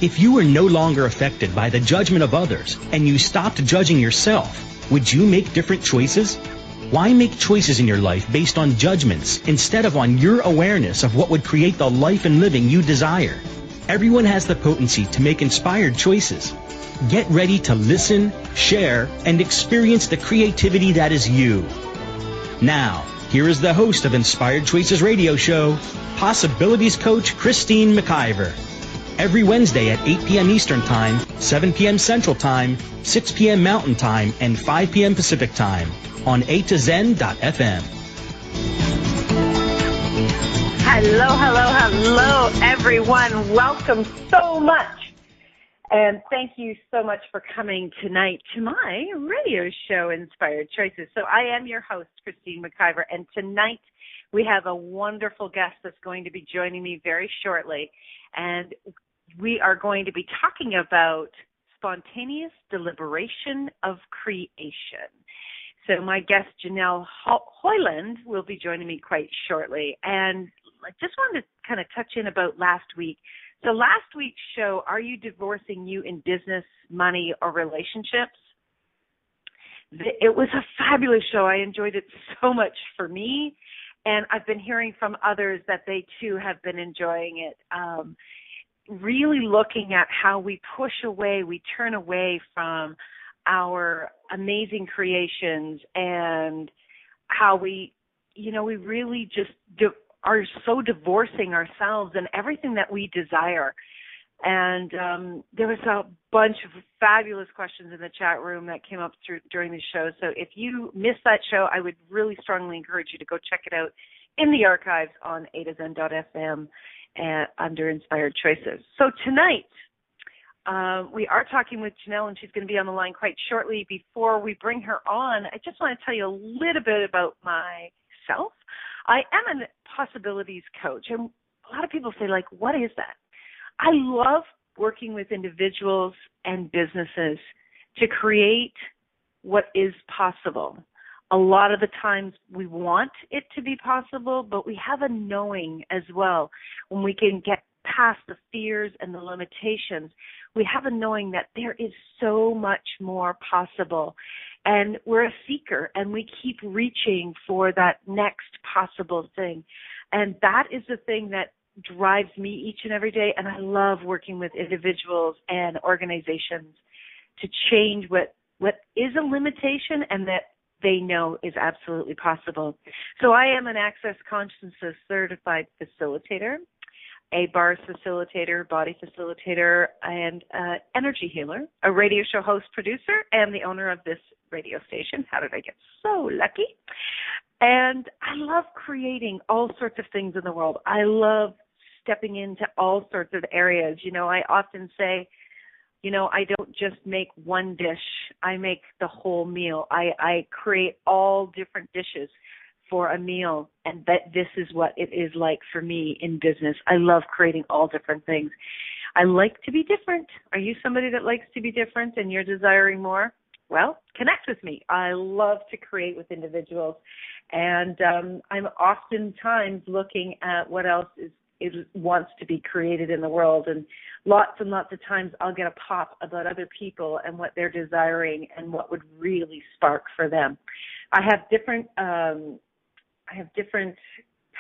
If you were no longer affected by the judgment of others and you stopped judging yourself, would you make different choices? Why make choices in your life based on judgments instead of on your awareness of what would create the life and living you desire? Everyone has the potency to make inspired choices. Get ready to listen, share, and experience the creativity that is you. Now, here is the host of Inspired Choices Radio Show, Possibilities Coach Christine McIver. Every Wednesday at 8 p.m. Eastern Time, 7 p.m. Central Time, 6 p.m. Mountain Time, and 5 p.m. Pacific Time on A2Zen.fm. Hello, everyone. Welcome so much. And thank you so much for coming tonight to my radio show, Inspired Choices. So I am your host, Christine McIver, and tonight we have a wonderful guest that's going to be joining me very shortly. And we are going to be talking about spontaneous deliberation of creation. So my guest, Janelle Hoyland, will be joining me quite shortly. And I just wanted to kind of touch in about last week. So last week's show, Are You Divorcing You in Business, Money, or Relationships? It was a fabulous show. I enjoyed it so much for me. And I've been hearing from others that they, too, have been enjoying it. Really looking at how we push away, we turn away from our amazing creations and how we really just are so divorcing ourselves and everything that we desire. And there was a bunch of fabulous questions in the chat room that came up during the show. So if you missed that show, I would really strongly encourage you to go check it out in the archives on A2Zen.fm under Inspired Choices. So tonight, we are talking with Janelle, and she's going to be on the line quite shortly. Before we bring her on, I just want to tell you a little bit about myself. I am a possibilities coach, and a lot of people say, like, what is that? I love working with individuals and businesses to create what is possible. A lot of the times we want it to be possible, but we have a knowing as well. When we can get past the fears and the limitations, we have a knowing that there is so much more possible. And we're a seeker, and we keep reaching for that next possible thing. And that is the thing that drives me each and every day. And I love working with individuals and organizations to change what is a limitation and that they know is absolutely possible. So I am an Access Consciousness certified facilitator, a bars facilitator, body facilitator, and energy healer, a radio show host, producer, and the owner of this radio station. How did I get so lucky? And I love creating all sorts of things in the world. I love stepping into all sorts of areas. I often say, I don't just make one dish. I make the whole meal. I create all different dishes for a meal, and that this is what it is like for me in business. I love creating all different things. I like to be different. Are you somebody that likes to be different and you're desiring more? Well, connect with me. I love to create with individuals, and I'm oftentimes looking at what else wants to be created in the world, and lots of times I'll get a pop about other people and what they're desiring and what would really spark for them. I have different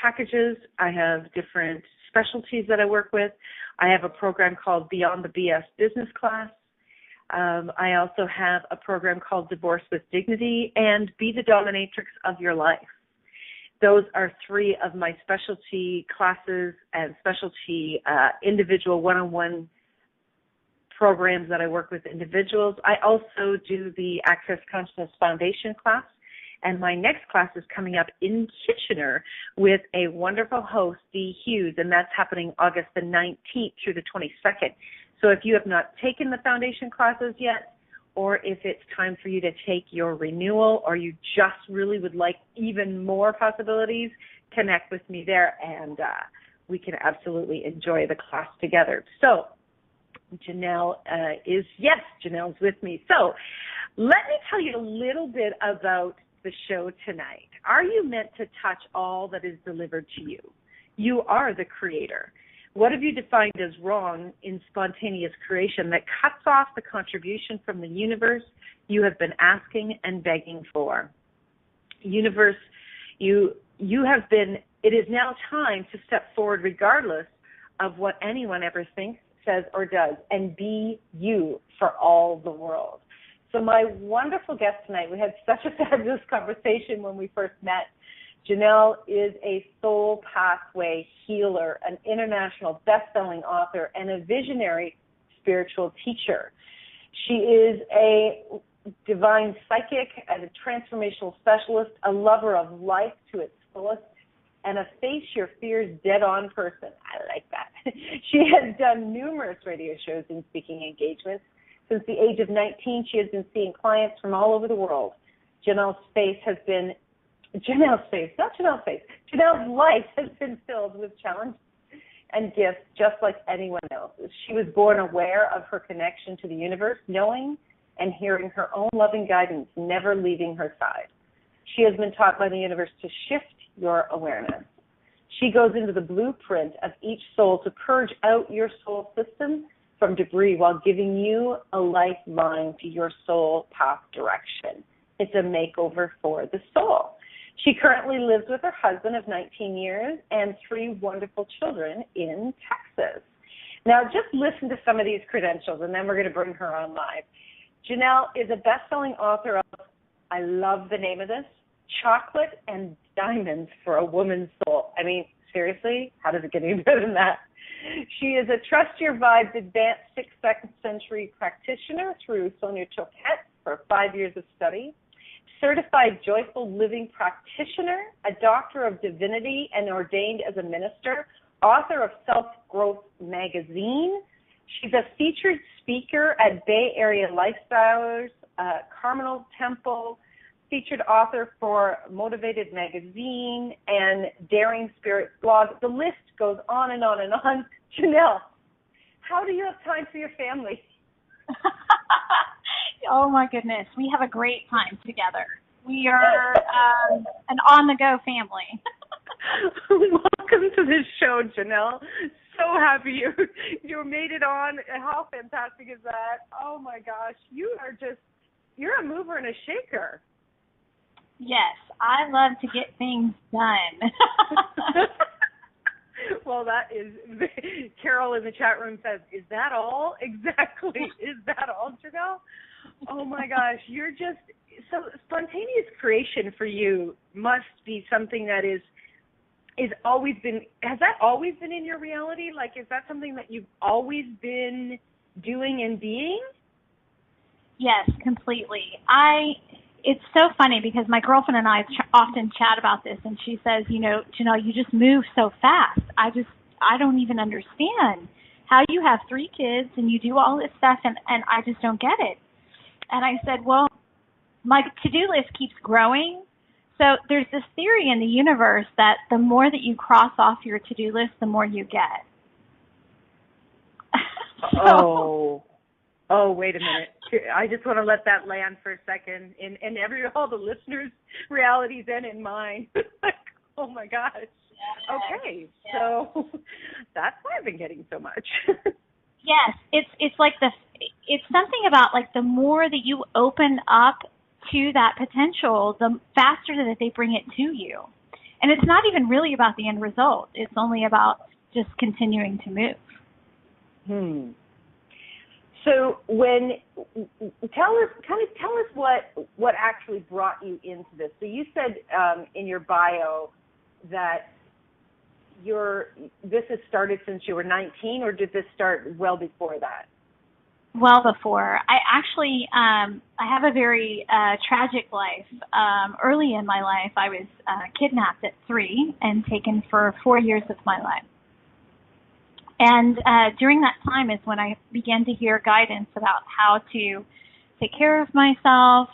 packages. I have different specialties that I work with. I have a program called Beyond the BS Business Class. I also have a program called Divorce with Dignity and Be the Dominatrix of Your Life. Those are three of my specialty classes and specialty individual one-on-one programs that I work with individuals. I also do the Access Consciousness Foundation class, and my next class is coming up in Kitchener with a wonderful host, Dee Hughes, and that's happening August the 19th through the 22nd. So if you have not taken the foundation classes yet, or if it's time for you to take your renewal, or you just really would like even more possibilities, connect with me there, and we can absolutely enjoy the class together. So Janelle Janelle's with me. So let me tell you a little bit about the show tonight. Are you meant to touch all that is delivered to you? You are the creator. What have you defined as wrong in spontaneous creation that cuts off the contribution from the universe you have been asking and begging for? Universe, it is now time to step forward regardless of what anyone ever thinks, says, or does, and be you for all the world. So my wonderful guest tonight, we had such a fabulous conversation when we first met. Janelle is a soul pathway healer, an international best-selling author, and a visionary spiritual teacher. She is a divine psychic, and a transformational specialist, a lover of life to its fullest, and a face your fears dead-on person. I like that. She has done numerous radio shows and speaking engagements. Since the age of 19, she has been seeing clients from all over the world. Janelle's life has been filled with challenges and gifts just like anyone else's. She was born aware of her connection to the universe, knowing and hearing her own loving guidance, never leaving her side. She has been taught by the universe to shift your awareness. She goes into the blueprint of each soul to purge out your soul system from debris while giving you a lifeline to your soul path direction. It's a makeover for the soul. She currently lives with her husband of 19 years and 3 wonderful children in Texas. Now, just listen to some of these credentials, and then we're going to bring her on live. Janelle is a best-selling author of, I love the name of this, Chocolate and Diamonds for a Woman's Soul. I mean, seriously, how does it get any better than that? She is a Trust Your Vibes Advanced 6th Century practitioner through Sonia Choquette for 5 years of study. Certified Joyful Living practitioner, a doctor of divinity and ordained as a minister, author of Self-Growth magazine. She's a featured speaker at Bay Area Lifestyles, Carmel Temple, featured author for Motivated magazine and Daring Spirits blog. The list goes on and on and on. Janelle, how do you have time for your family? Oh, my goodness. We have a great time together. We are an on-the-go family. Welcome to this show, Janelle. So happy you made it on. How fantastic is that? Oh, my gosh. You're a mover and a shaker. Yes, I love to get things done. Well, that is, Carol in the chat room says, is that all? Exactly. Is that all, Janelle? Oh, my gosh. So spontaneous creation for you must be something that is always been, has that always been in your reality? Like, is that something that you've always been doing and being? Yes, completely. It's so funny because my girlfriend and I often chat about this, and she says, Janelle, you just move so fast. I don't even understand how you have 3 kids and you do all this stuff, and I just don't get it. And I said, well, my to-do list keeps growing. So there's this theory in the universe that the more that you cross off your to-do list, the more you get. Oh, wait a minute. I just want to let that land for a second, and all the listeners' realities and in mine. Oh my gosh. Yes. Okay, yes. So that's why I've been getting so much. Yes, it's like it's something about like the more that you open up to that potential, the faster that they bring it to you. And it's not even really about the end result. It's only about just continuing to move. So tell us what actually brought you into this. So you said in your bio that this has started since you were 19, or did this start well before that? Well before. I actually I have a very tragic life. Early in my life, I was kidnapped at 3 and taken for 4 years of my life. And during that time is when I began to hear guidance about how to take care of myself.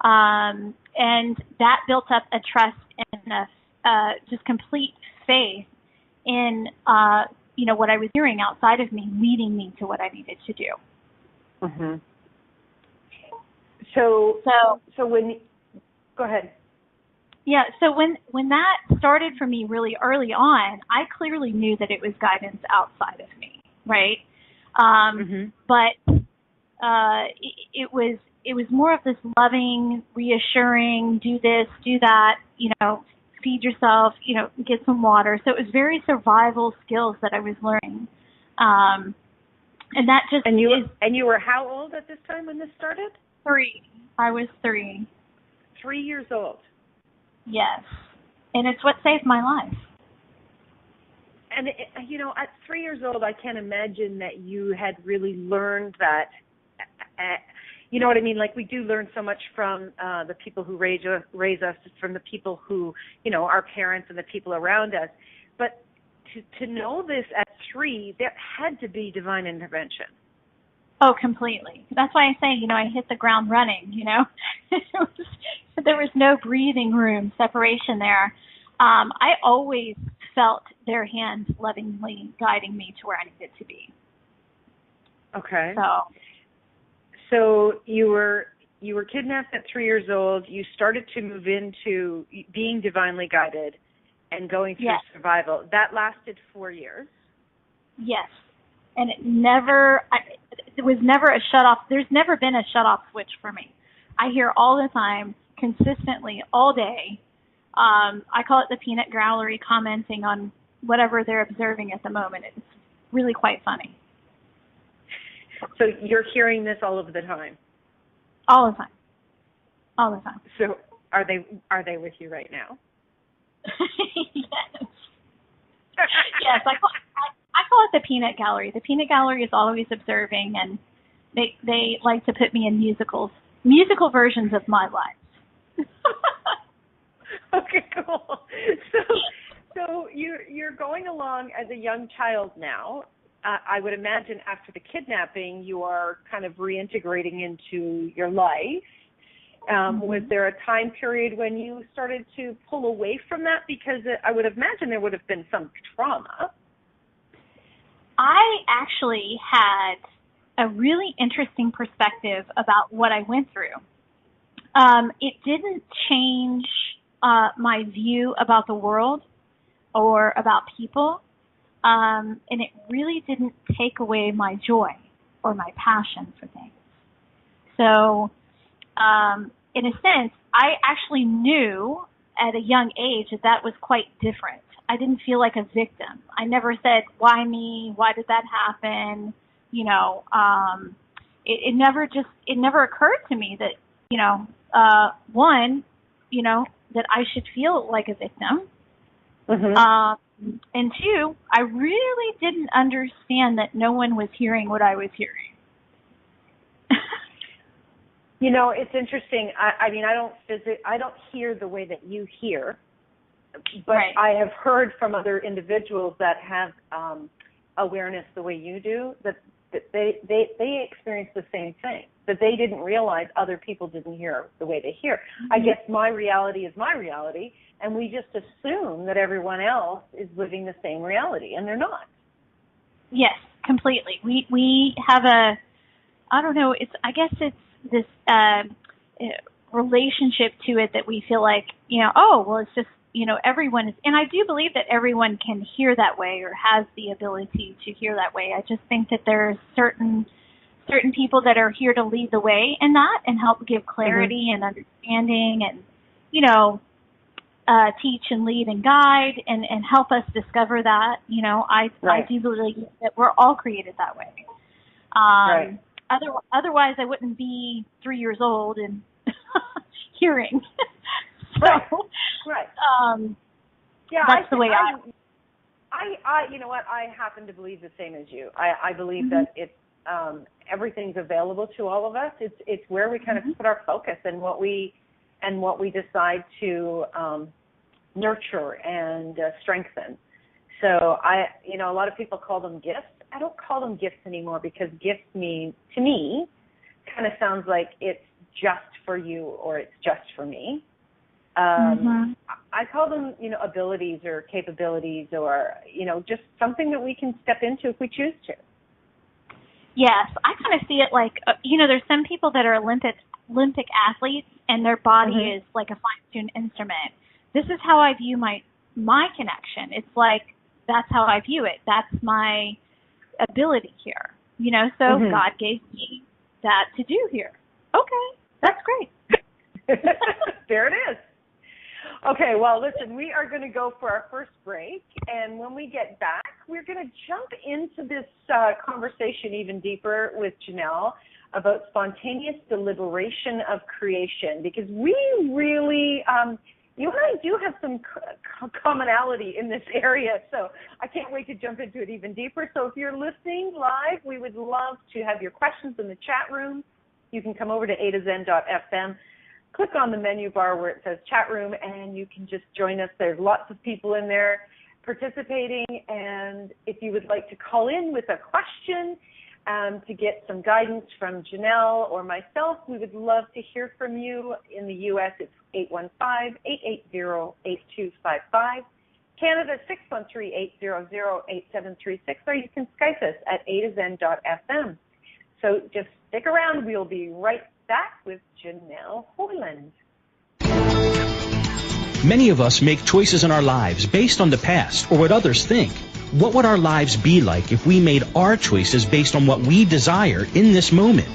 And that built up a trust and a just complete faith in, what I was hearing outside of me, leading me to what I needed to do. Mm-hmm. So when, go ahead. Yeah, so when that started for me really early on, I clearly knew that it was guidance outside of me, right? But it was more of this loving, reassuring, do this, do that, feed yourself, get some water. So it was very survival skills that I was learning. And that just and you were how old at this time when this started? 3. I was 3. 3 years old. Yes. And it's what saved my life. And, at 3 years old, I can't imagine that you had really learned that. You know what I mean? Like, we do learn so much from the people who raise us, from the people who, our parents and the people around us. But to know this at 3, there had to be divine intervention. Oh, completely. That's why I say, I hit the ground running, There was no breathing room, separation there. I always felt their hands lovingly guiding me to where I needed to be. Okay. So you were kidnapped at 3 years old. You started to move into being divinely guided and going through survival. That lasted 4 years. Yes. And it was never a shut-off. There's never been a shut-off switch for me. I hear all the time, consistently, all day. I call it the peanut gallery, commenting on whatever they're observing at the moment. It's really quite funny. So you're hearing this all of the time? All the time. All the time. So are they with you right now? Yes. Yes, I call it the peanut gallery. The peanut gallery is always observing, and they like to put me in musical versions of my life. Okay, cool. So you're going along as a young child now. I would imagine after the kidnapping, you are kind of reintegrating into your life. Was there a time period when you started to pull away from that? Because I would imagine there would have been some trauma. I actually had a really interesting perspective about what I went through. It didn't change my view about the world or about people, and it really didn't take away my joy or my passion for things. So, in a sense, I actually knew at a young age that was quite different. I didn't feel like a victim. I never said, why me? Why did that happen? It never occurred to me that, one, that I should feel like a victim. And two, I really didn't understand that no one was hearing what I was hearing. It's interesting. I don't hear the way that you hear, but right. I have heard from other individuals that have awareness the way you do, that they experience the same thing, that they didn't realize other people didn't hear the way they hear. I guess my reality is my reality, and we just assume that everyone else is living the same reality, and they're not. Yes, completely. We have I guess it's this relationship to it that we feel like, it's just, everyone is, and I do believe that everyone can hear that way or has the ability to hear that way. I just think that there's certain people that are here to lead the way in that and help give clarity and understanding and, teach and lead and guide and help us discover that. I do believe that we're all created that way. Right. Otherwise, I wouldn't be 3 years old and hearing. Right. That's the way I you know what, I happen to believe the same as you. I believe that it's everything's available to all of us. It's where we kind of put our focus and what we decide to nurture and strengthen. So a lot of people call them gifts. I don't call them gifts anymore because gifts mean, to me, kind of sounds like it's just for you or it's just for me. I call them, abilities or capabilities or, just something that we can step into if we choose to. Yes, I kind of see it like, there's some people that are Olympic athletes and their body is like a fine-tuned instrument. this is how I view my connection. It's like, that's how I view it. That's my ability here. You know, so God gave me that to do here. Okay, that's great. There it is. Okay, well, listen, we are going to go for our first break, and when we get back, we're going to jump into this conversation even deeper with Janelle about spontaneous deliberation of creation, because we really, you and I do have some commonality in this area, so I can't wait to jump into it even deeper. So if you're listening live, we would love to have your questions in the chat room. You can come over to a2zen.fm. Click on the menu bar where it says chat room, and you can just join us. There's lots of people in there participating, and if you would like to call in with a question to get some guidance from Janelle or myself, we would love to hear from you. In the U.S., it's 815-880-8255. Canada, 613-800-8736, or you can Skype us at a2zen.fm. So just stick around. We'll be right back with Janelle Hoyland. Many of us make choices in our lives based on the past or what others think. What would our lives be like if we made our choices based on what we desire in this moment?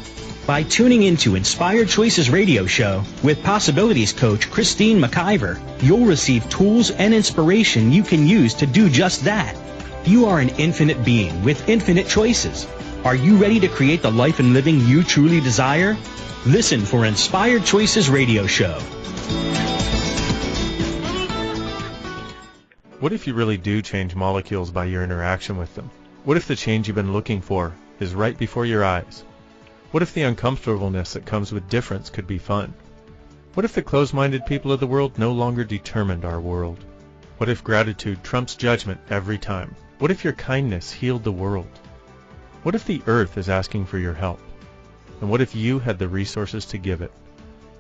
By tuning into Inspired Choices Radio Show with Possibilities Coach Christine McIver, you'll receive tools and inspiration you can use to do just that. You are an infinite being with infinite choices. Are you ready to create the life and living you truly desire? Listen for Inspired Choices Radio Show. What if you really do change molecules by your interaction with them? What if the change you've been looking for is right before your eyes? What if the uncomfortableness that comes with difference could be fun? What if the closed-minded people of the world no longer determined our world? What if gratitude trumps judgment every time? What if your kindness healed the world? What if the earth is asking for your help? And what if you had the resources to give it?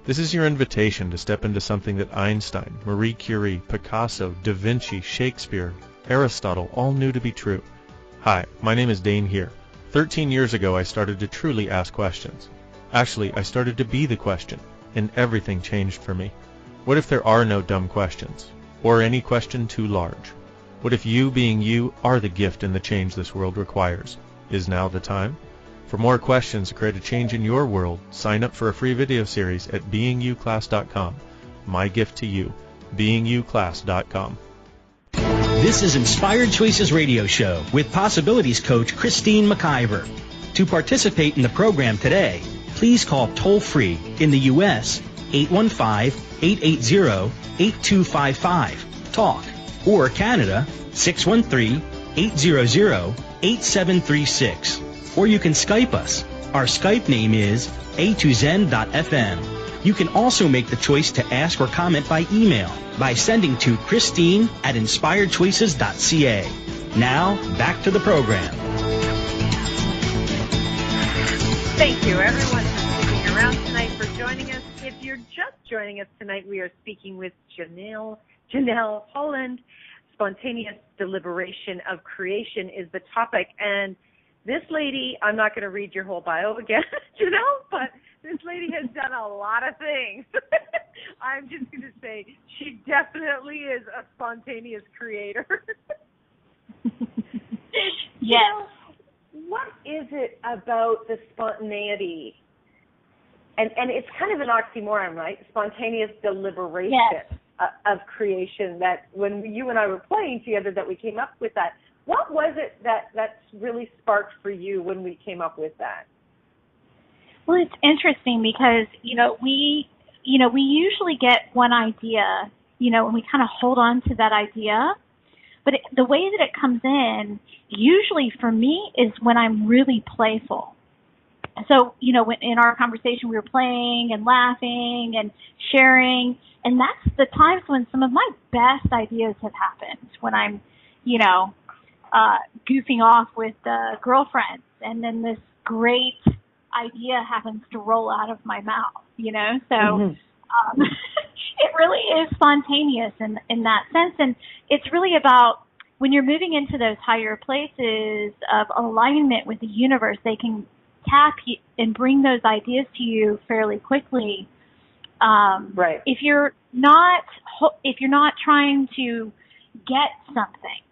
This is your invitation to step into something that Einstein, Marie Curie, Picasso, Da Vinci, Shakespeare, Aristotle all knew to be true. Hi, my name is Dane here. 13 years ago, I started to truly ask questions. Actually, I started to be the question, and everything changed for me. What if there are no dumb questions, or any question too large? What if you, being you, are the gift and the change this world requires? Is now the time? For more questions to create a change in your world, sign up for a free video series at beingyouclass.com. My gift to you, beingyouclass.com. This is Inspired Choices Radio Show with Possibilities Coach Christine McIver. To participate in the program today, please call toll-free in the U.S. 815-880-8255, TALK, or Canada 613-800-8736. Or you can Skype us. Our Skype name is a2zen.fm. You can also make the choice to ask or comment by email by sending to Christine@inspiredchoices.ca. Now, back to the program. Thank you, everyone, for sticking around tonight, for joining us. If you're just joining us tonight, we are speaking with Janelle Hoyland. Spontaneous deliberation of creation is the topic, and this lady, I'm not going to read your whole bio again, Janelle, but this lady has done a lot of things. I'm just going to say she definitely is a spontaneous creator. Yes. What is it about the spontaneity? And it's kind of an oxymoron, right? Spontaneous deliberation of creation, that when you and I were playing together that we came up with that. What was it that's really sparked for you when we came up with that? Well, it's interesting because, we usually get one idea, and we kind of hold on to that idea. But the way that it comes in, usually for me, is when I'm really playful. So, when in our conversation we were playing and laughing and sharing, and that's the times when some of my best ideas have happened, when I'm, goofing off with girlfriends, and then this great idea happens to roll out of my mouth, So it really is spontaneous in that sense. And it's really about when you're moving into those higher places of alignment with the universe, they can tap you and bring those ideas to you fairly quickly. Right. If you're not trying to get something.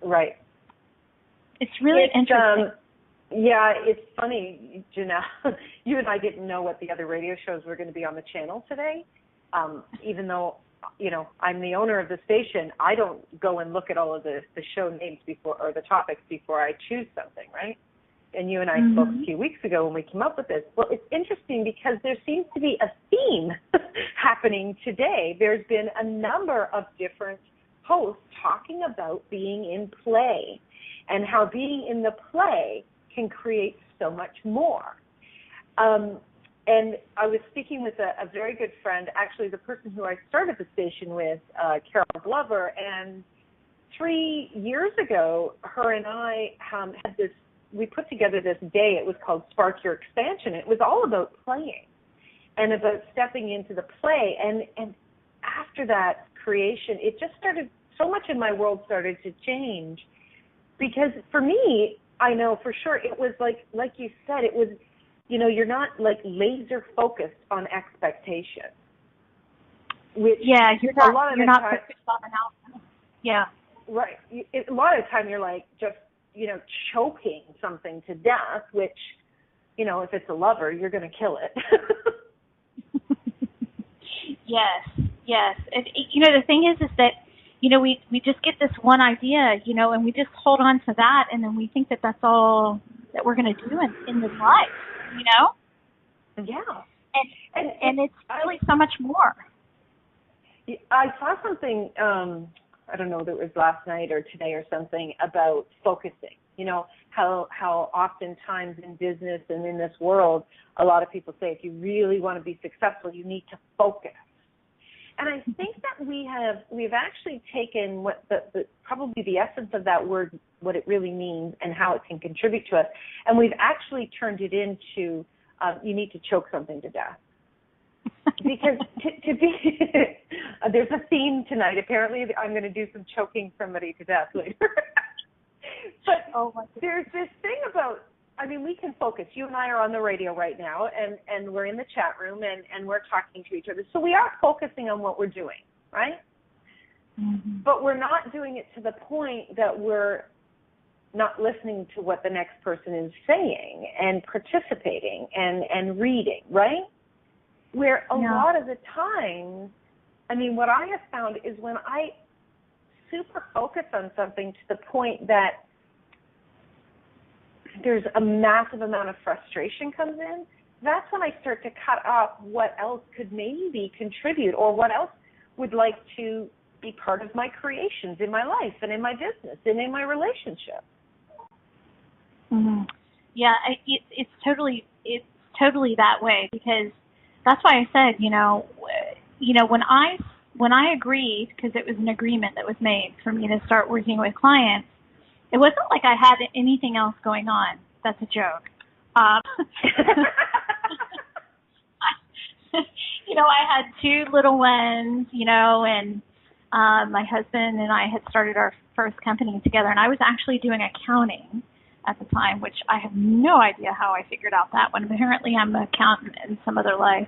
Right. It's really interesting. Yeah, it's funny, Janelle. You and I didn't know what the other radio shows were going to be on the channel today. Even though, I'm the owner of the station, I don't go and look at all of the show names before, or the topics before I choose something, right? And you and I spoke a few weeks ago when we came up with this. Well, it's interesting because there seems to be a theme happening today. There's been a number of different hosts talking about being in play and how being in the play can create so much more. And I was speaking with a very good friend, actually the person who I started the station with, Carol Glover, and 3 years ago, her and I we put together this day. It was called Spark Your Expansion. It was all about playing and about stepping into the play. And after that creation, it just started, so much in my world started to change. Because for me, I know for sure it was like you said, it was, you're not like laser focused on expectation. Which you're not focused on an outcome. Yeah. Right. A lot of the time you're like just, choking something to death, which, if it's a lover, you're going to kill it. Yes. The thing is that, we just get this one idea, and we just hold on to that, and then we think that that's all that we're going to do in this life, Yeah. And it's really so much more. I saw something, I don't know if it was last night or today or something, about focusing. How oftentimes in business and in this world, a lot of people say if you really want to be successful, you need to focus. And I think that we've actually taken what probably the essence of that word, what it really means and how it can contribute to us, and we've actually turned it into you need to choke something to death. Because to be there's a theme tonight. Apparently, I'm going to do some choking somebody to death later. But there's this thing about, we can focus. You and I are on the radio right now, and we're in the chat room, and we're talking to each other. So we are focusing on what we're doing, right? Mm-hmm. But we're not doing it to the point that we're not listening to what the next person is saying and participating and reading, right? Where a lot of the time, what I have found is when I super focus on something to the point that there's a massive amount of frustration comes in, that's when I start to cut off what else could maybe contribute or what else would like to be part of my creations in my life and in my business and in my relationship. Mm-hmm. Yeah, it's totally that way, because that's why I said, when I agreed, because it was an agreement that was made for me to start working with clients, it wasn't like I had anything else going on. That's a joke. I had 2 little ones, and my husband and I had started our first company together, and I was actually doing accounting at the time, which I have no idea how I figured out that one. Apparently I'm an accountant in some other life.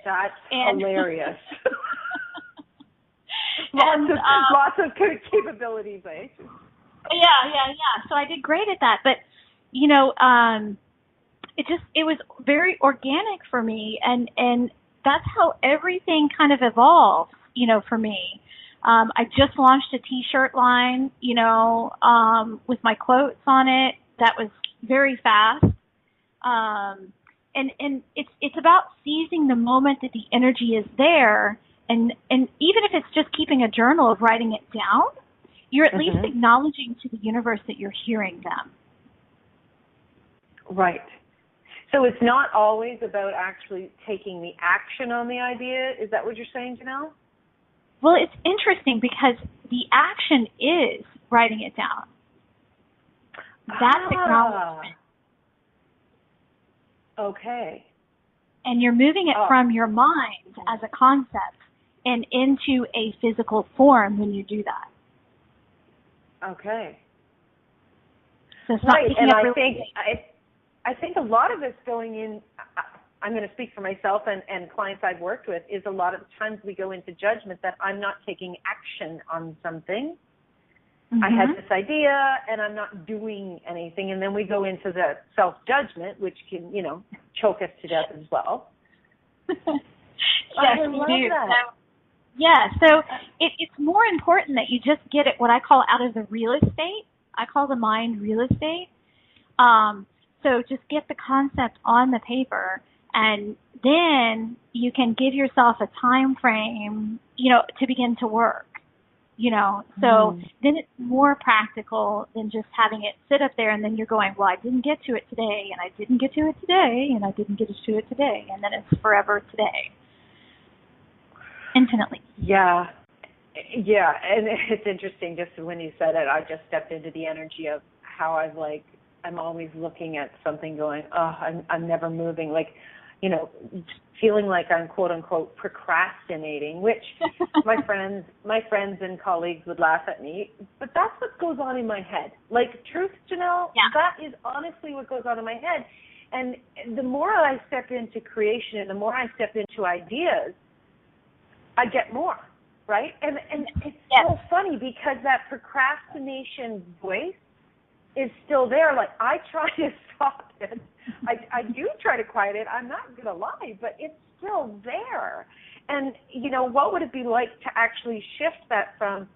That's hilarious. Lots of capabilities, eh? Yeah. So I did great at that, but it was very organic for me, and that's how everything kind of evolved, for me. I just launched a T-shirt line, with my quotes on it. That was very fast. And it's about seizing the moment that the energy is there, and even if it's just keeping a journal of writing it down, you're at least acknowledging to the universe that you're hearing them. Right. So it's not always about actually taking the action on the idea. Is that what you're saying, Janelle? Well, it's interesting because the action is writing it down. That's acknowledgement. Okay. And you're moving it from your mind as a concept and into a physical form when you do that. Okay. So it's not right, and I think a lot of it's going in. I'm going to speak for myself and clients I've worked with, is a lot of times we go into judgment that I'm not taking action on something. I had this idea and I'm not doing anything. And then we go into the self-judgment, which can, choke us to death as well. Yes, I love you do. That. So it's more important that you just get it, what I call out of the real estate. I call the mind real estate. So just get the concept on the paper, and then you can give yourself a time frame, to begin to work. So then it's more practical than just having it sit up there and then you're going, well, I didn't get to it today, and I didn't get to it today, and I didn't get to it today, and then it's forever today. Infinitely. Yeah, and it's interesting, just when you said it, I just stepped into the energy of how I'm always looking at something going, I'm never moving, feeling like I'm quote unquote procrastinating, which my friends and colleagues would laugh at me, but that's what goes on in my head. Truth, Janelle, that is honestly what goes on in my head. And the more I step into creation and the more I step into ideas, I get more, right? And it's so funny because that procrastination voice is still there. I try to stop it. I do try to quiet it. I'm not going to lie, but it's still there. And, what would it be like to actually shift that from,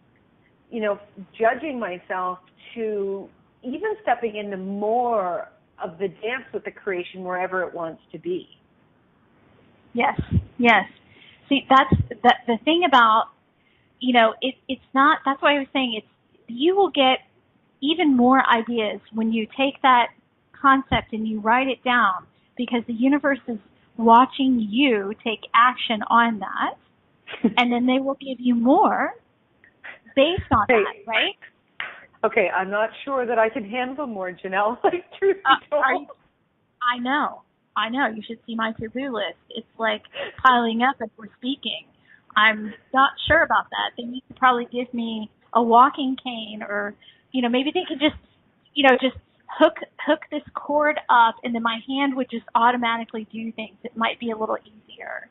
judging myself to even stepping into more of the dance with the creation wherever it wants to be? Yes. See, that's the thing about, it's not, that's why I was saying you will get even more ideas when you take that concept and you write it down, because the universe is watching you take action on that, and then they will give you more based on that, right? Okay, I'm not sure that I can handle more, Janelle. Truth be told. I know. You should see my to-do list. It's piling up as we're speaking. I'm not sure about that. They need to probably give me a walking cane, or maybe they could just hook this cord up, and then my hand would just automatically do things. It might be a little easier.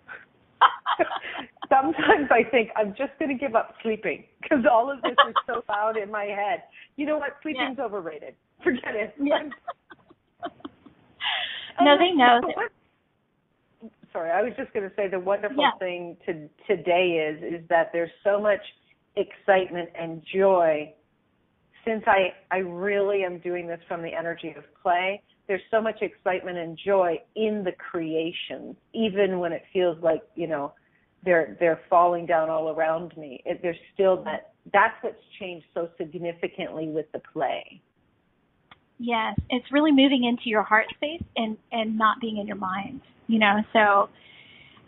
Sometimes I think I'm just going to give up sleeping because all of this is so loud in my head. You know what? Sleeping's overrated. Forget it. Yeah. No, they know. Sorry, I was just going to say the wonderful thing today is that there's so much excitement and joy. Since I really am doing this from the energy of play, there's so much excitement and joy in the creation, even when it feels like, they're falling down all around me. There's still that's what's changed so significantly with the play. Yes, it's really moving into your heart space and not being in your mind, so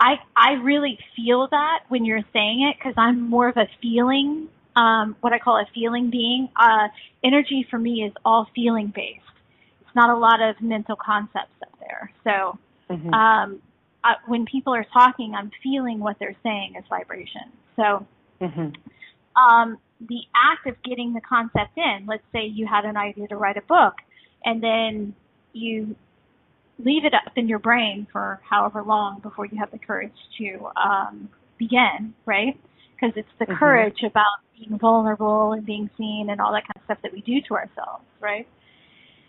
I really feel that when you're saying it, because I'm more of a feeling, what I call a feeling being. Energy for me is all feeling based. It's not a lot of mental concepts up there. So when people are talking, I'm feeling what they're saying as vibration. So the act of getting the concept in, let's say you had an idea to write a book, and then you leave it up in your brain for however long before you have the courage to begin, right? Because it's the courage about being vulnerable and being seen and all that kind of stuff that we do to ourselves, right?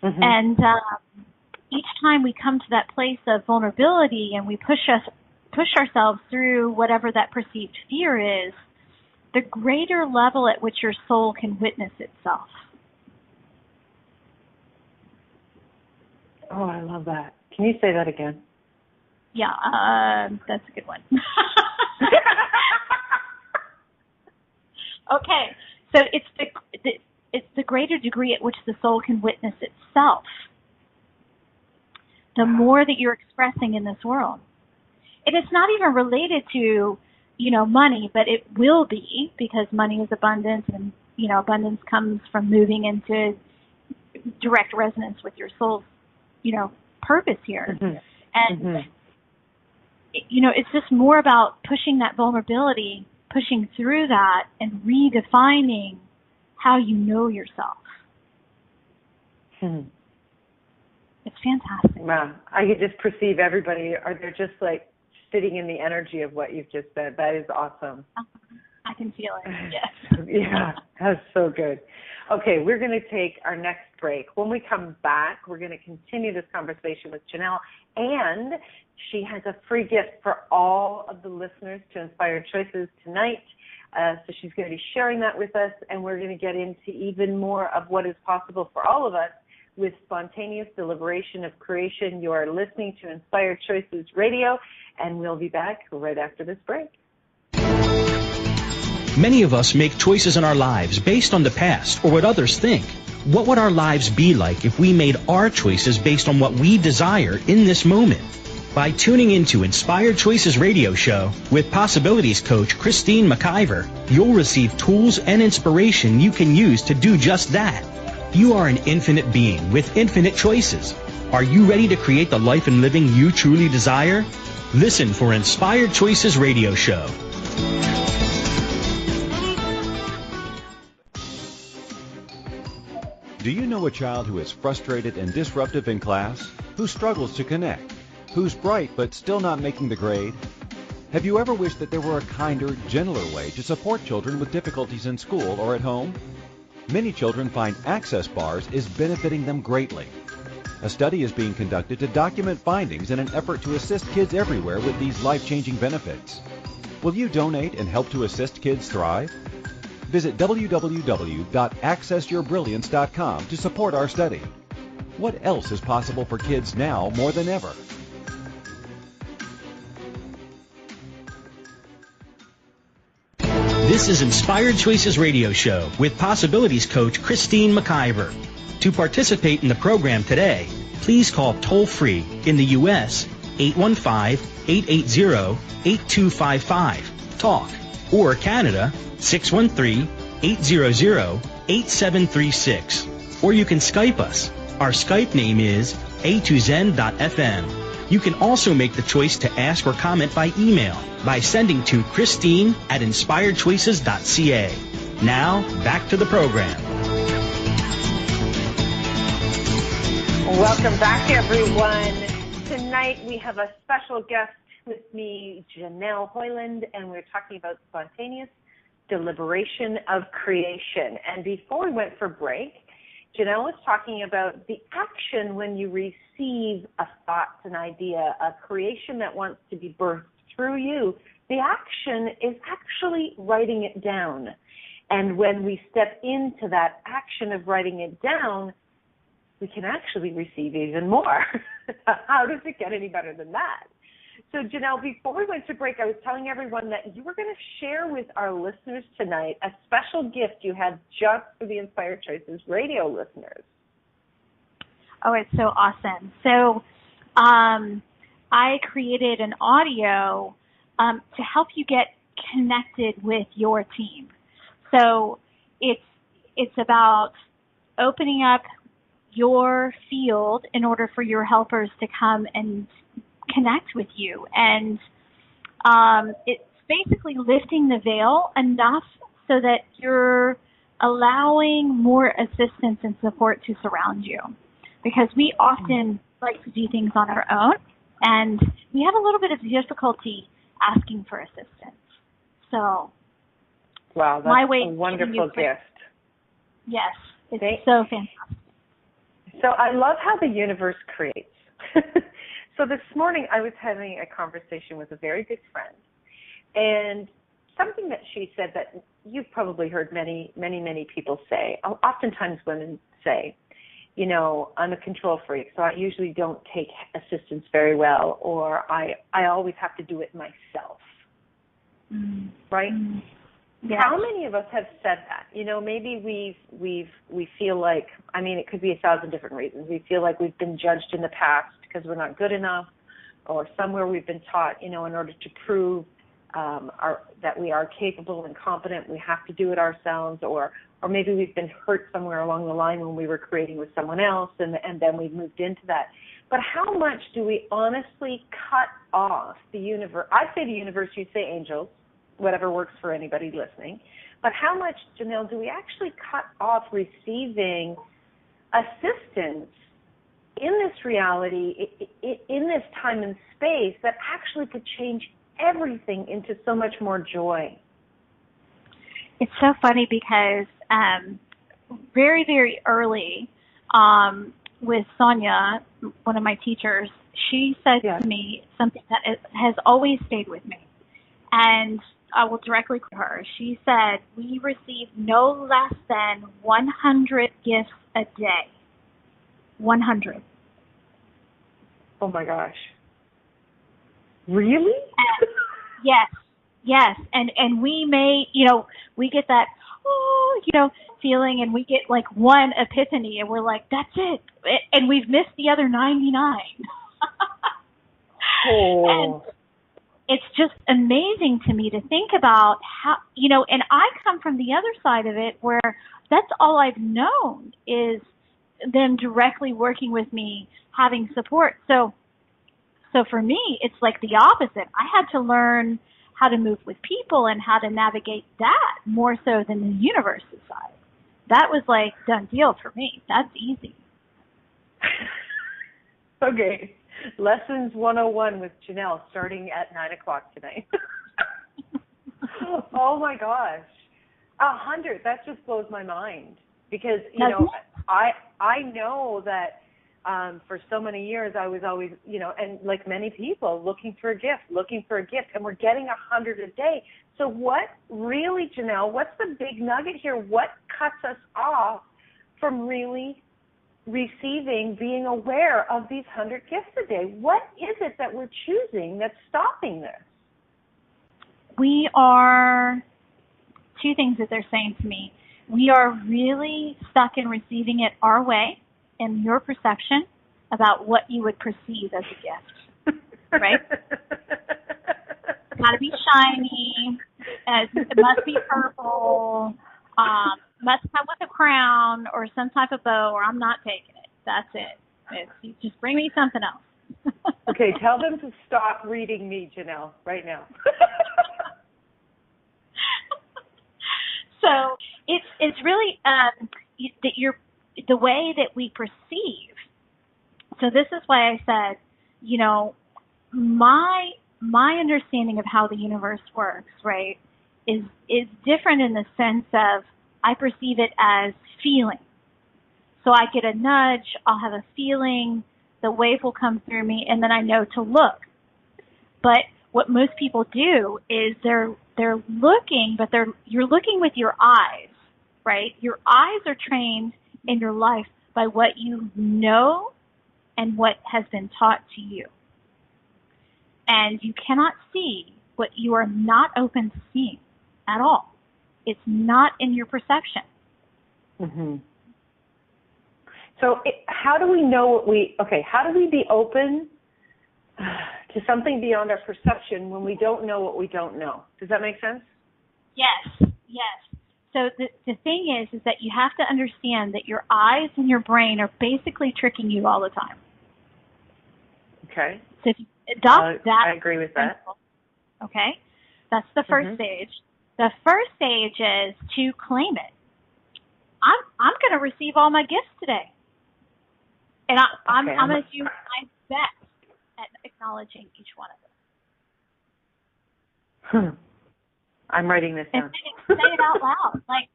And each time we come to that place of vulnerability and we push ourselves through whatever that perceived fear is, the greater level at which your soul can witness itself. Oh, I love that. Can you say that again? Yeah, that's a good one. Okay, so it's the greater degree at which the soul can witness itself, the more that you're expressing in this world. And it's not even related to, money, but it will be, because money is abundance, and, abundance comes from moving into direct resonance with your soul's, purpose here. And, it's just more about pushing that vulnerability, pushing through that, and redefining how you know yourself. It's fantastic. Wow. I could just perceive everybody, or they're just like sitting in the energy of what you've just said. That is awesome. I can feel it, yes. Yeah, that's so good. Okay, we're going to take our next break. When we come back, we're going to continue this conversation with Janelle, and she has a free gift for all of the listeners to Inspired Choices tonight. So she's going to be sharing that with us, and we're going to get into even more of what is possible for all of us with spontaneous deliberation of creation. You are listening to Inspired Choices Radio, and we'll be back right after this break. Many of us make choices in our lives based on the past or what others think. What would our lives be like if we made our choices based on what we desire in this moment? By tuning into Inspired Choices Radio Show with Possibilities Coach Christine McIver, you'll receive tools and inspiration you can use to do just that. You are an infinite being with infinite choices. Are you ready to create the life and living you truly desire? Listen for Inspired Choices Radio Show. Do you know a child who is frustrated and disruptive in class? Who struggles to connect? Who's bright but still not making the grade? Have you ever wished that there were a kinder, gentler way to support children with difficulties in school or at home? Many children find access bars is benefiting them greatly. A study is being conducted to document findings in an effort to assist kids everywhere with these life-changing benefits. Will you donate and help to assist kids thrive? Visit www.accessyourbrilliance.com to support our study. What else is possible for kids now more than ever? This is Inspired Choices Radio Show with Possibilities Coach Christine McIver. To participate in the program today, please call toll-free in the U.S. 815-880-8255, TALK, or Canada 613-800-8736. Or you can Skype us. Our Skype name is a2zen.fm. You can also make the choice to ask or comment by email by sending to Christine@inspiredchoices.ca. Now, back to the program. Welcome back, everyone. Tonight we have a special guest with me, Janelle Hoyland, and we're talking about spontaneous deliberation of creation. And before we went for break, Janelle was talking about the action when you receive a thought, an idea, a creation that wants to be birthed through you. The action is actually writing it down. And when we step into that action of writing it down, we can actually receive even more. How does it get any better than that? So, Janelle, before we went to break, I was telling everyone that you were going to share with our listeners tonight a special gift you had just for the Inspired Choices radio listeners. Oh, it's so awesome. So I created an audio to help you get connected with your team. So it's about opening up your field in order for your helpers to come and connect with you. And it's basically lifting the veil enough so that you're allowing more assistance and support to surround you. Because we often like to do things on our own, and we have a little bit of difficulty asking for assistance. So, wow, that's my way a wonderful gift. Yes, it's so fantastic. So I love how the universe creates. So this morning I was having a conversation with a very good friend, and something that she said that you've probably heard many, many, many people say, oftentimes women say, you know, I'm a control freak, so I usually don't take assistance very well, or I always have to do it myself. Right? Yeah. How many of us have said that? You know, maybe we feel like, I mean, it could be 1,000 different reasons. We feel like we've been judged in the past because we're not good enough, or somewhere we've been taught, you know, in order to prove that we are capable and competent, we have to do it ourselves, or maybe we've been hurt somewhere along the line when we were creating with someone else, and then we've moved into that. But how much do we honestly cut off the universe? I say the universe, you say angels, whatever works for anybody listening. But how much, Janelle, do we actually cut off receiving assistance in this reality, in this time and space, that actually could change everything into so much more joy. It's so funny because very, very early with Sonia, one of my teachers, she said to me something that has always stayed with me. And I will directly quote her. She said, "We receive no less than 100 gifts a day." 100. Oh my gosh. Really? Yes. And we may, we get that, feeling, and we get like one epiphany, and we're like, that's it. And we've missed the other 99. And it's just amazing to me to think about how, and I come from the other side of it where that's all I've known is them directly working with me, having support. So for me, it's like the opposite. I had to learn how to move with people and how to navigate that more so than the universe's side. That was like done deal for me. That's easy. Okay. Lessons 101 with Janelle starting at 9 o'clock tonight. Oh my gosh. 100. That just blows my mind because, I know that for so many years I was always, and like many people, looking for a gift, and we're getting 100 a day. So what really, Janelle, what's the big nugget here? What cuts us off from really receiving, being aware of these 100 gifts a day? What is it that we're choosing that's stopping this? We are, two things that they're saying to me. We are really stuck in receiving it our way and your perception about what you would perceive as a gift, right? It's got to be shiny. It must be purple. Must come with a crown or some type of bow, or I'm not taking it. That's it. You just bring me something else. Okay, tell them to stop reading me, Janelle, right now. So it's really that the way that we perceive. So this is why I said, my understanding of how the universe works, right, is different in the sense of I perceive it as feeling. So I get a nudge, I'll have a feeling, the wave will come through me, and then I know to look. But what most people do is they're looking, but you're looking with your eyes, right? Your eyes are trained in your life by what you know and what has been taught to you. And you cannot see what you are not open to seeing at all. It's not in your perception. Mm-hmm. So how do we know how do we be open to something beyond our perception when we don't know what we don't know? Does that make sense? Yes. So the thing is that you have to understand that your eyes and your brain are basically tricking you all the time. Okay. So if you adopt that, I agree with that. Okay, that's the first stage. The first stage is to claim it. I'm going to receive all my gifts today, and I'm going to do my best at acknowledging each one of them. I'm writing this down. And say it out loud. Like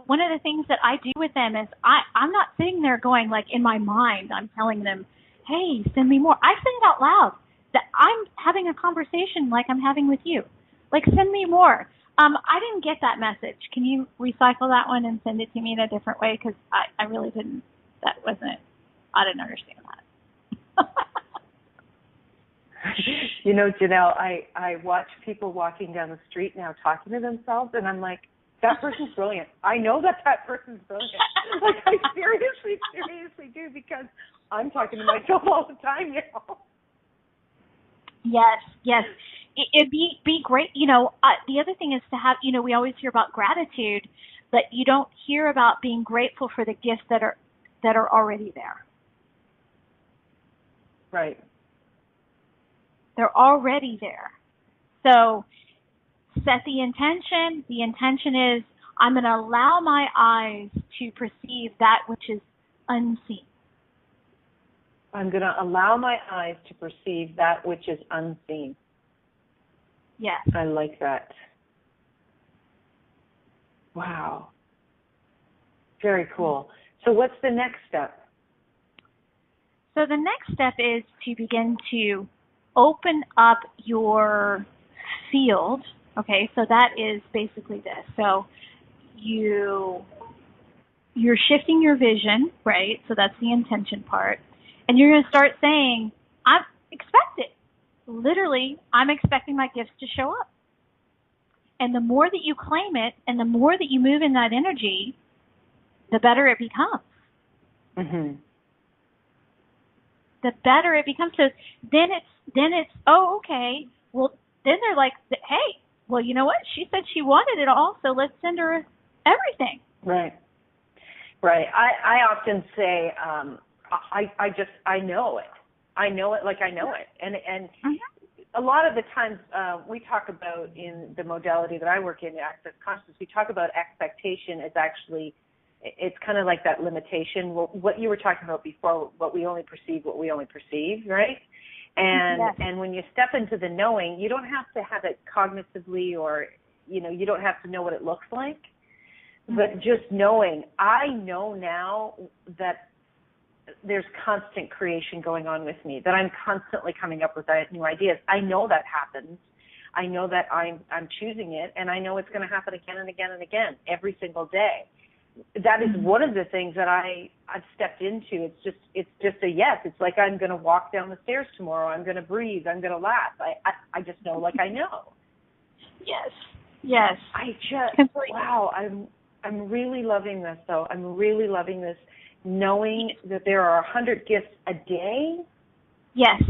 one of the things that I do with them is I'm not sitting there going like in my mind. I'm telling them, "Hey, send me more." I say it out loud. That I'm having a conversation like I'm having with you. Like, send me more. I didn't get that message. Can you recycle that one and send it to me in a different way? Because I really didn't. I didn't understand that. Janelle, I watch people walking down the street now talking to themselves, and I'm like, that person's brilliant. I know that person's brilliant. Like, I seriously do, because I'm talking to myself all the time now. Yes. It'd be great. The other thing is to have, we always hear about gratitude, but you don't hear about being grateful for the gifts that are already there. Right. They're already there. So set the intention. The intention is I'm going to allow my eyes to perceive that which is unseen. I'm going to allow my eyes to perceive that which is unseen. Yes. I like that. Wow. Very cool. So what's the next step? So the next step is to begin to open up your field. Okay, so that is basically this. So you're shifting your vision, right? So that's the intention part. And you're going to start saying, I expect it. Literally, I'm expecting my gifts to show up. And the more that you claim it and the more that you move in that energy, the better it becomes. Mm-hmm. The better it becomes. So then it's, oh, okay. Well, then they're like, hey, well, you know what? She said she wanted it all, so let's send her everything. Right. Right. I often say, I know it. I know it like I know it. And Mm-hmm. a lot of the times we talk about in the modality that I work in, Access Consciousness, we talk about expectation as actually, it's kind of like that limitation. What you were talking about before, what we only perceive, right? And Yes. and when you step into the knowing, you don't have to have it cognitively or, you don't have to know what it looks like. Mm-hmm. But just knowing, I know now that there's constant creation going on with me, that I'm constantly coming up with new ideas. I know that happens. I know that I'm choosing it, and I know it's going to happen again and again and again every single day. That is one of the things that I've stepped into. It's just a yes. It's like I'm going to walk down the stairs tomorrow. I'm going to breathe. I'm going to laugh. I just know like I know. Yes. Yes. I just, completely. Wow, I'm really loving this, though. I'm really loving this, knowing that there are 100 gifts a day. Yes.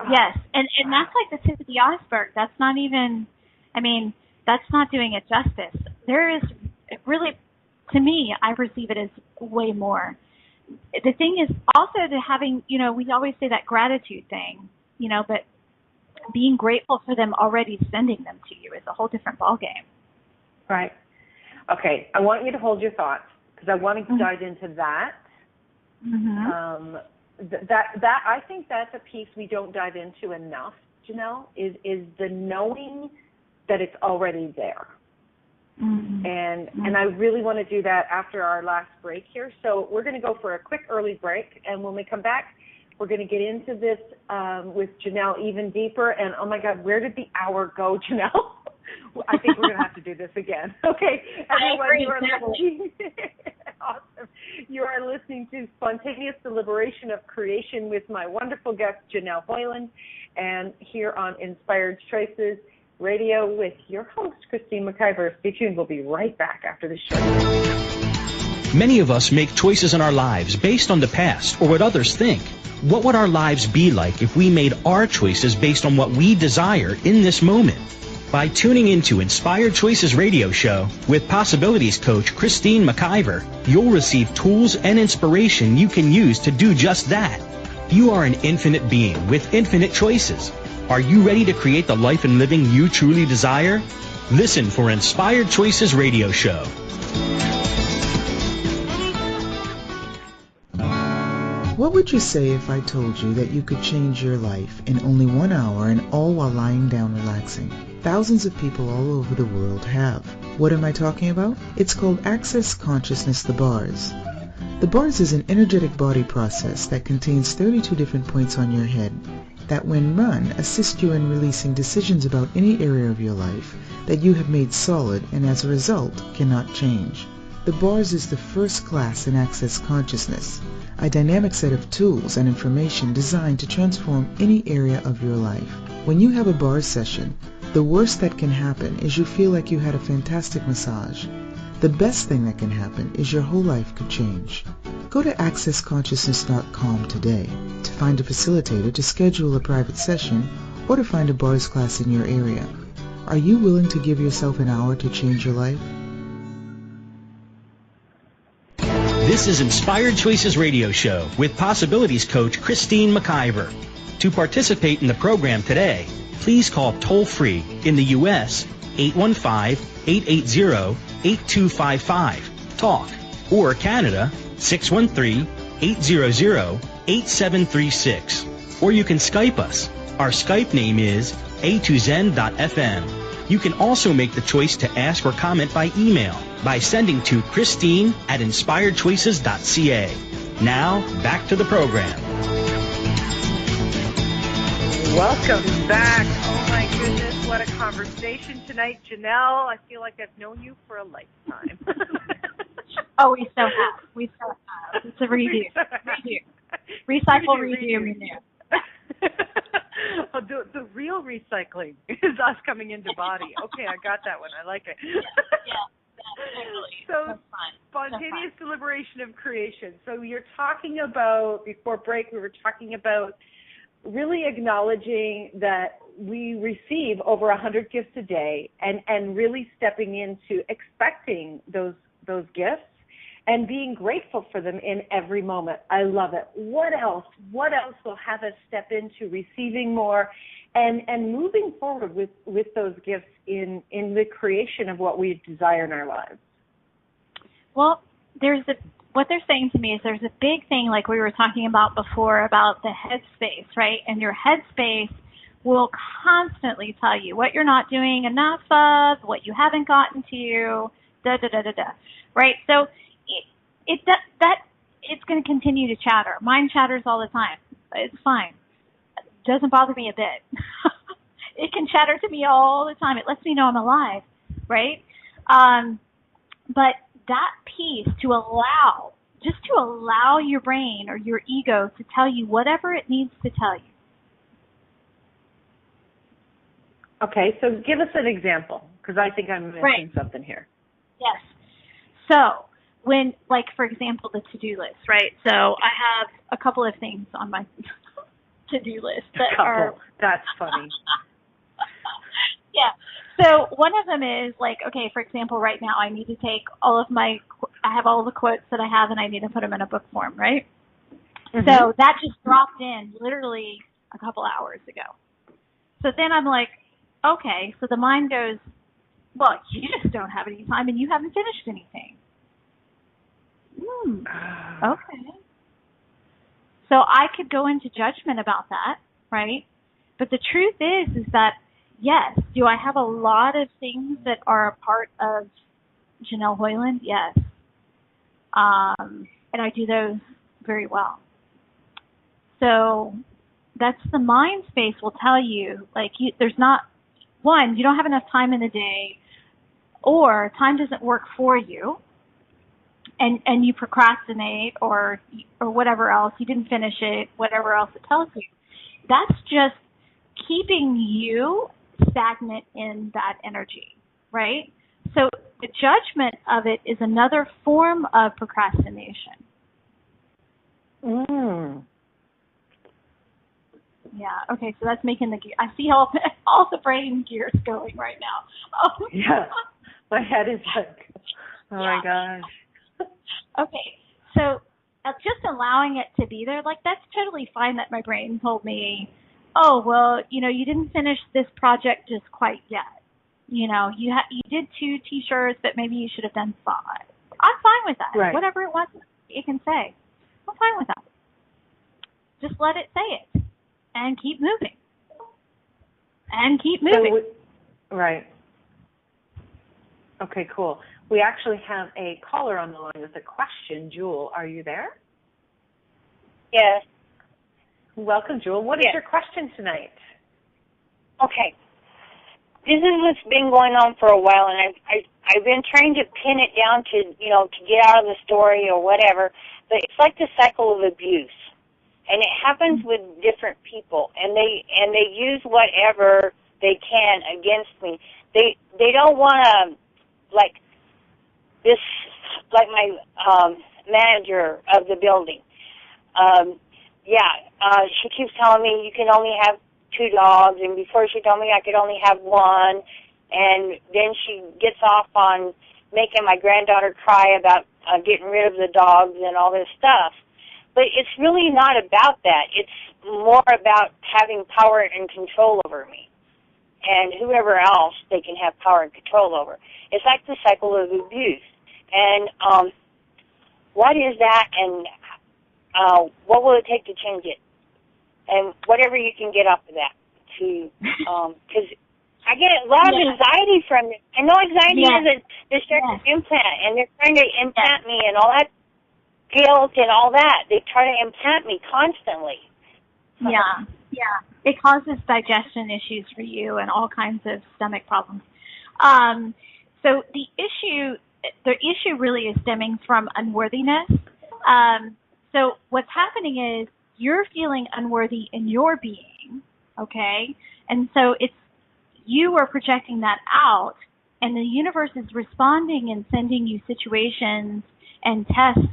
Yes. And that's like the tip of the iceberg. That's not even, that's not doing it justice. There is really, to me, I perceive it as way more. The thing is also the having, we always say that gratitude thing, but being grateful for them already sending them to you is a whole different ballgame. Right. Okay. I want you to hold your thoughts because I want to dive into that. Mm-hmm. That I think that's a piece we don't dive into enough, Janelle, is the knowing that it's already there. Mm-hmm. And I really want to do that after our last break here. So we're going to go for a quick early break, and when we come back, we're going to get into this with Janelle even deeper. And, oh, my God, where did the hour go, Janelle? I think we're going to have to do this again. Okay, everyone, you are listening. Awesome. You are listening to Spontaneous Deliberation of Creation with my wonderful guest, Janelle Hoyland, and here on Inspired Choices Radio with your host, Christine McIver. Stay tuned. We'll be right back after the show. Many of us make choices in our lives based on the past or what others think. What would our lives be like if we made our choices based on what we desire in this moment? By tuning into Inspired Choices Radio Show with Possibilities Coach Christine McIver, you'll receive tools and inspiration you can use to do just that. You are an infinite being with infinite choices. Are you ready to create the life and living you truly desire? Listen for Inspired Choices Radio Show. What would you say if I told you that you could change your life in only 1 hour and all while lying down relaxing? Thousands of people all over the world have. What am I talking about? It's called Access Consciousness, the bars. The bars is an energetic body process that contains 32 different points on your head that when run assist you in releasing decisions about any area of your life that you have made solid and as a result cannot change. The bars is the first class in Access Consciousness, a dynamic set of tools and information designed to transform any area of your life. When you have a bars session, the worst that can happen is you feel like you had a fantastic massage. The best thing that can happen is your whole life could change. Go to accessconsciousness.com today to find a facilitator to schedule a private session or to find a bars class in your area. Are you willing to give yourself an hour to change your life? This is Inspired Choices Radio Show with Possibilities Coach Christine McIver. To participate in the program today, please call toll-free in the U.S. 815-880-8255, TALK, or Canada 613 800-8736. Or you can Skype us. Our Skype name is a2zen.fm. You can also make the choice to ask or comment by email by sending to Christine@inspiredchoices.ca. Now, back to the program. Welcome back. Oh my goodness, what a conversation tonight. Janelle, I feel like I've known you for a lifetime. Oh, we so have. It's a redo. Recycle, redo, renew. Oh, the real recycling is us coming into body. Okay, I got that one. I like it. Yeah, totally. So spontaneous deliberation of creation. So you're talking about, before break, we were talking about really acknowledging that we receive over 100 gifts a day and really stepping into expecting those gifts and being grateful for them in every moment. I love it. What else? What else will have us step into receiving more and moving forward with those gifts in the creation of what we desire in our lives? Well, what they're saying to me is there's a big thing like we were talking about before about the headspace, right? And your headspace will constantly tell you what you're not doing enough of, what you haven't gotten to, right? So it's going to continue to chatter. Mine chatters all the time. It's fine. It doesn't bother me a bit. It can chatter to me all the time. It lets me know I'm alive, right? But that piece to allow your brain or your ego to tell you whatever it needs to tell you. Okay, so give us an example, because I think I'm missing something here. Yes. So when, like, for example, the to-do list, right? So I have a couple of things on my to-do list that are... That's funny. Yeah. So one of them is like, okay, for example, right now I need to take I have all the quotes that I have and I need to put them in a book form, right? Mm-hmm. So that just dropped in literally a couple hours ago. So then I'm like, okay, so the mind goes, well, you just don't have any time and you haven't finished anything. Okay. So I could go into judgment about that, right? But the truth is that, yes, do I have a lot of things that are a part of Janelle Hoyland? Yes. And I do those very well. So that's the mind space will tell you, like, there's not, one, you don't have enough time in the day, or time doesn't work for you, and you procrastinate or whatever else, you didn't finish it, whatever else it tells you. That's just keeping you stagnant in that energy, right? So the judgment of it is another form of procrastination. Yeah, okay, so that's making I see all the brain gears going right now. Oh. Yeah, my head is like, oh my gosh. Okay, so just allowing it to be there, like, that's totally fine that my brain told me, oh, well, you didn't finish this project just quite yet. You did 2 T-shirts, but maybe you should have done 5. I'm fine with that. Right. Whatever it wants, it can say. I'm fine with that. Just let it say it and keep moving. Right. Okay, cool. We actually have a caller on the line with a question. Jewel, are you there? Yes. Welcome, Jewel. What is your question tonight? Okay. This is what's been going on for a while, and I've been trying to pin it down to, to get out of the story or whatever, but it's like the cycle of abuse. And it happens with different people, and they use whatever they can against me. They don't want to, like my manager of the building. She keeps telling me you can only have 2 dogs, and before she told me I could only have 1, and then she gets off on making my granddaughter cry about getting rid of the dogs and all this stuff. But it's really not about that. It's more about having power and control over me. And whoever else they can have power and control over. It's like the cycle of abuse. And what is that, and what will it take to change it? And whatever you can get off of that, because I get a lot of anxiety from it. I know anxiety is they're starting to implant, and they're trying to implant me and all that guilt and all that. They try to implant me constantly. Yeah. It causes digestion issues for you and all kinds of stomach problems. So the issue really is stemming from unworthiness. So what's happening is you're feeling unworthy in your being, okay? And so you are projecting that out, and the universe is responding and sending you situations and tests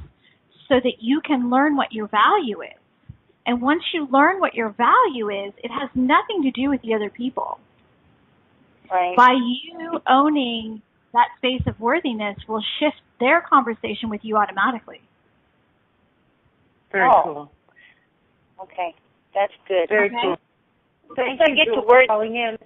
so that you can learn what your value is. And once you learn what your value is, it has nothing to do with the other people. Right. By you owning that space of worthiness will shift their conversation with you automatically. Very cool. Okay, that's good. Very cool. Thanks I get to work. Calling in.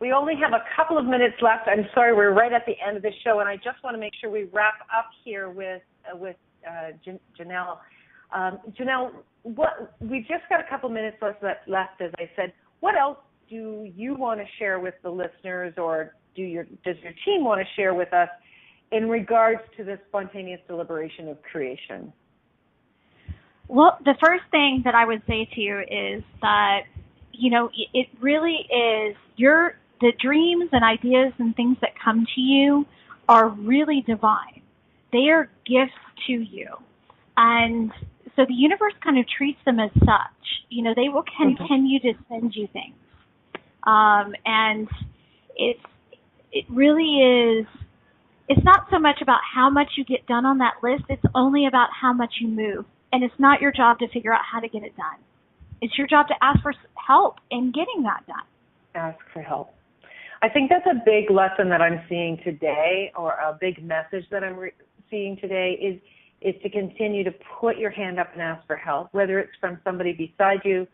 We only have a couple of minutes left. I'm sorry, we're right at the end of the show, and I just want to make sure we wrap up here with Janelle. Janelle, we've just got a couple of minutes left, as I said. What else do you want to share with the listeners, or does your team want to share with us in regards to the spontaneous deliberation of creation? Well, the first thing that I would say to you is that, it really is the dreams and ideas and things that come to you are really divine. They are gifts to you. And so the universe kind of treats them as such. They will continue to send you things. And it really is, it's not so much about how much you get done on that list. It's only about how much you move. And it's not your job to figure out how to get it done. It's your job to ask for help in getting that done. Ask for help. I think that's a big lesson that I'm seeing today, or a big message that I'm seeing today is to continue to put your hand up and ask for help, whether it's from somebody beside you,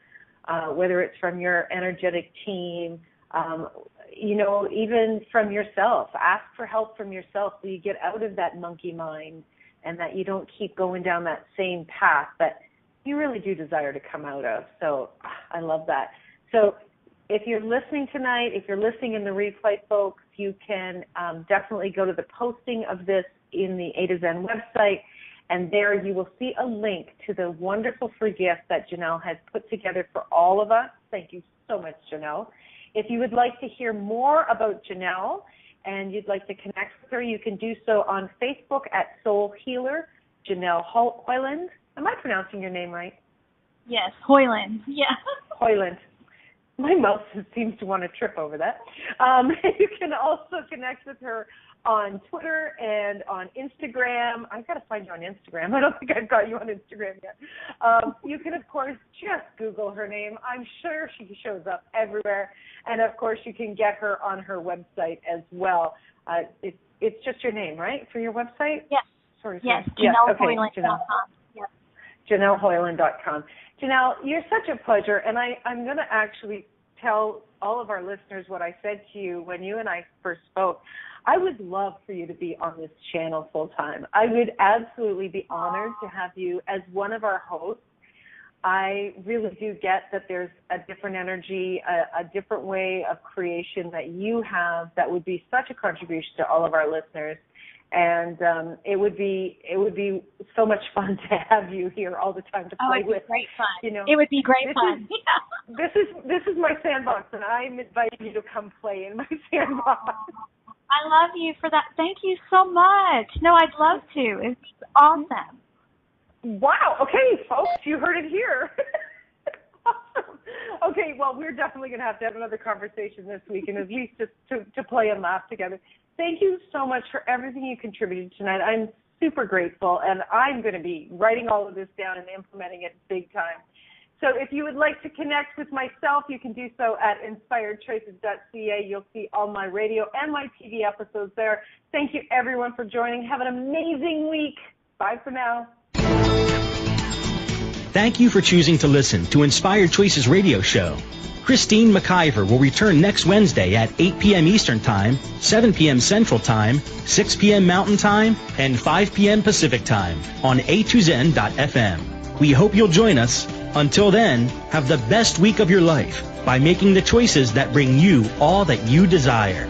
whether it's from your energetic team, even from yourself. Ask for help from yourself so you get out of that monkey mind, and that you don't keep going down that same path that you really do desire to come out of. So I love that. So if you're listening tonight, if you're listening in the replay, folks, you can definitely go to the posting of this in the A to Zen website, and there you will see a link to the wonderful free gift that Janelle has put together for all of us. Thank you so much, Janelle. If you would like to hear more about Janelle, and you'd like to connect with her, you can do so on Facebook at Soul Healer, Janelle Hoyland. Am I pronouncing your name right? Yes, Hoyland. Yeah. Hoyland. My mouth seems to want to trip over that. You can also connect with her on Twitter and on Instagram. I've got to find you on Instagram. I don't think I've got you on Instagram yet. You can, of course, just Google her name. I'm sure she shows up everywhere. And, of course, you can get her on her website as well. It's just your name, right, for your website? Yes. Sorry. Yes, JanelleHoyland.com. Yes. JanelleHoyland.com. Janelle, you're such a pleasure, and I'm going to actually tell all of our listeners what I said to you when you and I first spoke. I would love for you to be on this channel full time. I would absolutely be honored to have you as one of our hosts. I really do get that there's a different energy, a different way of creation that you have that would be such a contribution to all of our listeners. And it would be so much fun to have you here all the time to play with. It would be great fun. It would be great fun. This is my sandbox, and I'm inviting you to come play in my sandbox. I love you for that. Thank you so much. No, I'd love to. It's awesome. Wow. Okay, folks, you heard it here. Awesome. Okay, well, we're definitely going to have another conversation this week, and at least just to play and laugh together. Thank you so much for everything you contributed tonight. I'm super grateful, and I'm going to be writing all of this down and implementing it big time. So if you would like to connect with myself, you can do so at inspiredchoices.ca. You'll see all my radio and my TV episodes there. Thank you, everyone, for joining. Have an amazing week. Bye for now. Thank you for choosing to listen to Inspired Choices Radio Show. Christine McIver will return next Wednesday at 8 p.m. Eastern Time, 7 p.m. Central Time, 6 p.m. Mountain Time, and 5 p.m. Pacific Time on A2Zen.fm. We hope you'll join us. Until then, have the best week of your life by making the choices that bring you all that you desire.